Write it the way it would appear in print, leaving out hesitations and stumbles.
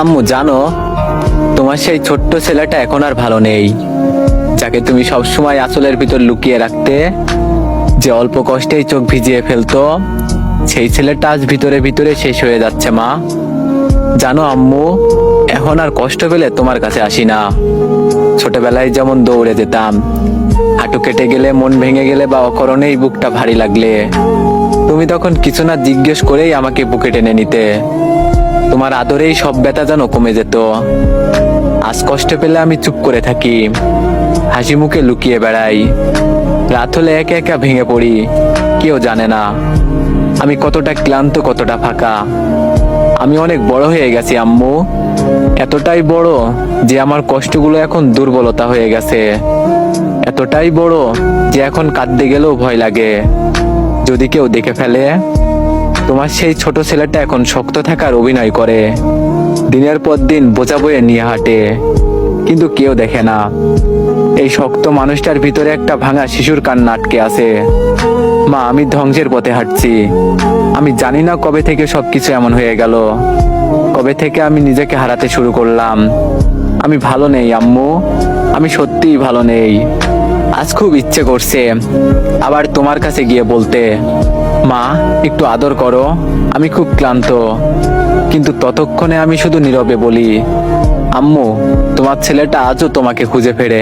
আম্মু জানো, তোমার সেই ছোট্ট ছেলেটা এখন আর ভালো নেই, যাকে তুমি সবসময় আঁচলের ভিতর লুকিয়ে রাখতে, যে অল্প কষ্টেই চোখ ভিজিয়ে ফেলতো, সেই ছেলেটা আজ ভিতরে ভিতরে শেষ হয়ে যাচ্ছে মা। জানো আম্মু, এখন আর কষ্ট পেলে তোমার কাছে আসি না। ছোটবেলায় যেমন দৌড়ে যেতাম, হাঁটু কেটে গেলে, মন ভেঙে গেলে বা অকারণেই বুকটা ভারী লাগলে তুমি তখন কিছু না জিজ্ঞেস করেই আমাকে বুকে টেনে নিতে। তোমার আদরেই সব ব্যথা যেন কমে যেত। আজ কষ্ট পেলে আমি চুপ করে থাকি, হাসি মুখে লুকিয়ে বেড়াই। রাত হলে একা একা ভেঙে পড়ি, কেউ জানে না আমি কতটা ক্লান্ত, কতটা ফাঁকা। আমি অনেক বড় হয়ে গেছি আম্মু, এতটাই বড় যে আমার কষ্টগুলো এখন দুর্বলতা হয়ে গেছে। এতটাই বড় যে এখন কাঁদতে গেলেও ভয় লাগে, যদি কেউ দেখে ফেলে। তোমার সেই ছোট ছেলেটা এখন শক্ত থাকার অভিনয় করে, দিনের পর দিন বোঝা বয়ে নিয়ে হাঁটে, কিন্তু কেউ দেখে না এই শক্ত মানুষটার ভিতরে একটা ভাঙা শিশুর কান্না আটকে আছে। মা, আমি ধ্বংসের পথে হাঁটছি। আমি জানি না কবে থেকে সবকিছু এমন হয়ে গেল, কবে থেকে আমি নিজেকে হারাতে শুরু করলাম। আমি ভালো নেই আম্মু, আমি সত্যিই ভালো নেই। আজ খুব ইচ্ছে করছে আবার তোমার কাছে গিয়ে বলতে, মা একটু আদর করো, আমি খুব ক্লান্ত। কিন্তু ততক্ষণে আমি শুধু নীরবে বলি, আম্মু তোমার ছেলেটা আজও তোমাকে খুঁজে ফেরে।